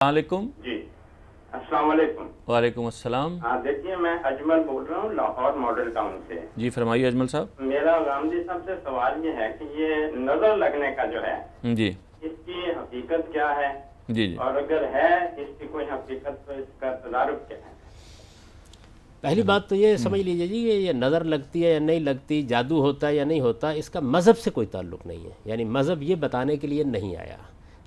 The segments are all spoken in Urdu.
السلام علیکم. جی السلام علیکم. وعلیکم السلام. ہاں دیکھیے، میں اجمل بول رہا ہوں لاہور ماڈل ٹاؤن سے. جی فرمائیے اجمل صاحب. میرا غامدی صاحب سے سوال یہ ہے کہ یہ نظر لگنے کا جو ہے جی اس کی حقیقت کیا ہے، جی جی اور اگر ہے اس کی کوئی حقیقت تو اس کا تدارک کیا ہے؟ پہلی بات تو یہ سمجھ لیجیے جی کہ یہ نظر لگتی ہے یا نہیں لگتی، جادو ہوتا ہے یا نہیں ہوتا، اس کا مذہب سے کوئی تعلق نہیں ہے. یعنی مذہب یہ بتانے کے لیے نہیں آیا،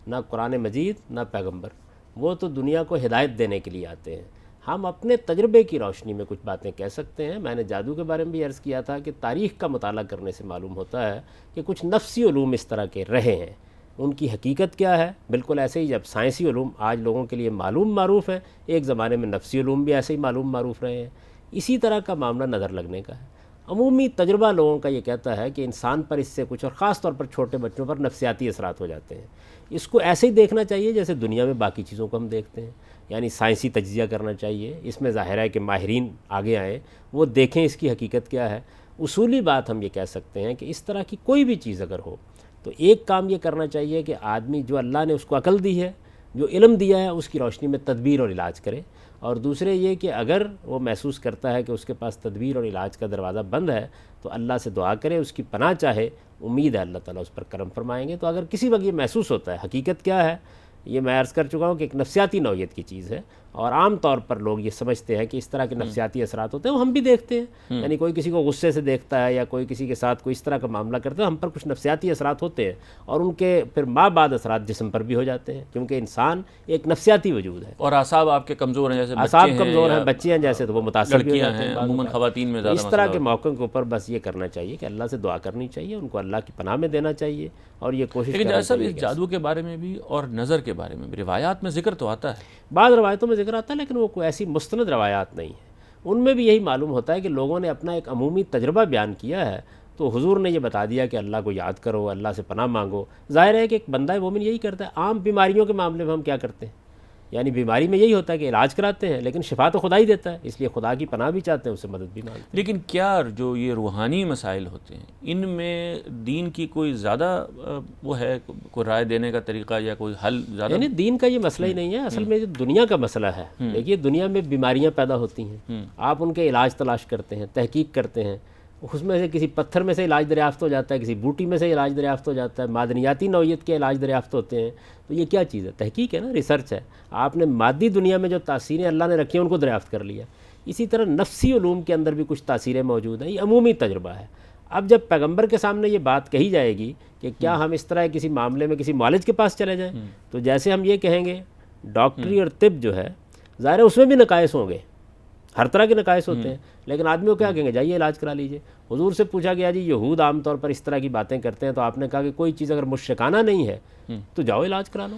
نہ قرآن مجید نہ پیغمبر. وہ تو دنیا کو ہدایت دینے کے لیے آتے ہیں. ہم اپنے تجربے کی روشنی میں کچھ باتیں کہہ سکتے ہیں. میں نے جادو کے بارے میں بھی عرض کیا تھا کہ تاریخ کا مطالعہ کرنے سے معلوم ہوتا ہے کہ کچھ نفسی علوم اس طرح کے رہے ہیں. ان کی حقیقت کیا ہے؟ بالکل ایسے ہی جب سائنسی علوم آج لوگوں کے لیے معلوم معروف ہیں، ایک زمانے میں نفسی علوم بھی ایسے ہی معلوم معروف رہے ہیں. اسی طرح کا معاملہ نظر لگنے کا ہے. عمومی تجربہ لوگوں کا یہ کہتا ہے کہ انسان پر اس سے کچھ، اور خاص طور پر چھوٹے بچوں پر نفسیاتی اثرات ہو جاتے ہیں. اس کو ایسے ہی دیکھنا چاہیے جیسے دنیا میں باقی چیزوں کو ہم دیکھتے ہیں. یعنی سائنسی تجزیہ کرنا چاہیے. اس میں ظاہر ہے کہ ماہرین آگے آئیں، وہ دیکھیں اس کی حقیقت کیا ہے. اصولی بات ہم یہ کہہ سکتے ہیں کہ اس طرح کی کوئی بھی چیز اگر ہو تو ایک کام یہ کرنا چاہیے کہ آدمی جو اللہ نے اس کو عقل دی ہے، جو علم دیا ہے، اس کی روشنی میں تدبیر اور علاج کرے. اور دوسرے یہ کہ اگر وہ محسوس کرتا ہے کہ اس کے پاس تدبیر اور علاج کا دروازہ بند ہے تو اللہ سے دعا کرے، اس کی پناہ چاہے. امید ہے اللہ تعالیٰ اس پر کرم فرمائیں گے. تو اگر کسی وقت یہ محسوس ہوتا ہے، حقیقت کیا ہے یہ میں عرض کر چکا ہوں کہ ایک نفسیاتی نوعیت کی چیز ہے، اور عام طور پر لوگ یہ سمجھتے ہیں کہ اس طرح کے نفسیاتی اثرات ہوتے ہیں. وہ ہم بھی دیکھتے ہیں. یعنی کوئی کسی کو غصے سے دیکھتا ہے یا کوئی کسی کے ساتھ کوئی اس طرح کا معاملہ کرتا ہے، ہم پر کچھ نفسیاتی اثرات ہوتے ہیں، اور ان کے پھر ماں بعد اثرات جسم پر بھی ہو جاتے ہیں، کیونکہ انسان ایک نفسیاتی وجود ہے. اور اعصاب آپ کے کمزور ہیں، جیسے اعصاب کمزور ہیں، بچے ہیں جیسے، تو وہ متاثر بھی ہو لڑکیاں جاتے ہیں، بعض عموماً اوقات. خواتین میں زیادہ اس طرح مسئلہ کے موقعوں کے اوپر بس یہ کرنا چاہیے کہ اللہ سے دعا کرنی چاہیے، ان کو اللہ کی پناہ میں دینا چاہیے، اور یہ کوشش لیکن کرنا جیسا چاہیے اس کہ جادو کے بارے میں بھی اور نظر کے بارے میں بھی روایات میں ذکر تو آتا ہے. بعض روایتوں میں ذکر آتا ہے، لیکن وہ کوئی ایسی مستند روایات نہیں ہیں. ان میں بھی یہی معلوم ہوتا ہے کہ لوگوں نے اپنا ایک عمومی تجربہ بیان کیا ہے. تو حضور نے یہ بتا دیا کہ اللہ کو یاد کرو، اللہ سے پناہ مانگو. ظاہر ہے کہ ایک بندہ مومن یہی کرتا ہے. عام بیماریوں کے معاملے میں ہم کیا کرتے ہیں؟ یعنی بیماری میں یہی ہوتا ہے کہ علاج کراتے ہیں، لیکن شفا تو خدا ہی دیتا ہے، اس لیے خدا کی پناہ بھی چاہتے ہیں، اس سے مدد بھی مانگتے ہیں. لیکن کیا جو یہ روحانی مسائل ہوتے ہیں ان میں دین کی کوئی زیادہ وہ ہے، کوئی رائے دینے کا طریقہ یا کوئی حل زیادہ؟ یعنی دین کا یہ مسئلہ ہی نہیں ہے، اصل میں یہ دنیا کا مسئلہ ہے. دیکھیے دنیا میں بیماریاں پیدا ہوتی ہیں، آپ ان کے علاج تلاش کرتے ہیں، تحقیق کرتے ہیں. اس میں سے کسی پتھر میں سے علاج دریافت ہو جاتا ہے، کسی بوٹی میں سے علاج دریافت ہو جاتا ہے، معدنیاتی نوعیت کے علاج دریافت ہوتے ہیں. تو یہ کیا چیز ہے؟ تحقیق ہے نا، ریسرچ ہے. آپ نے مادی دنیا میں جو تاثیریں اللہ نے رکھی ہیں ان کو دریافت کر لیا. اسی طرح نفسی علوم کے اندر بھی کچھ تاثیریں موجود ہیں. یہ عمومی تجربہ ہے. اب جب پیغمبر کے سامنے یہ بات کہی جائے گی کہ کیا ہم اس طرح کسی معاملے میں کسی معالج کے پاس چلے جائیں، تو جیسے ہم یہ کہیں گے ڈاکٹری اور طب جو ہے، ظاہر ہے اس میں بھی نقائص ہوں گے، ہر طرح کے نقائص ہوتے ہیں، لیکن آدمی کو کیا کہیں گے؟ جائیے علاج کرا لیجیے. حضور سے پوچھا گیا جی یہود عام طور پر اس طرح کی باتیں کرتے ہیں، تو آپ نے کہا کہ کوئی چیز اگر مشرکانہ نہیں ہے تو جاؤ علاج کرا لو.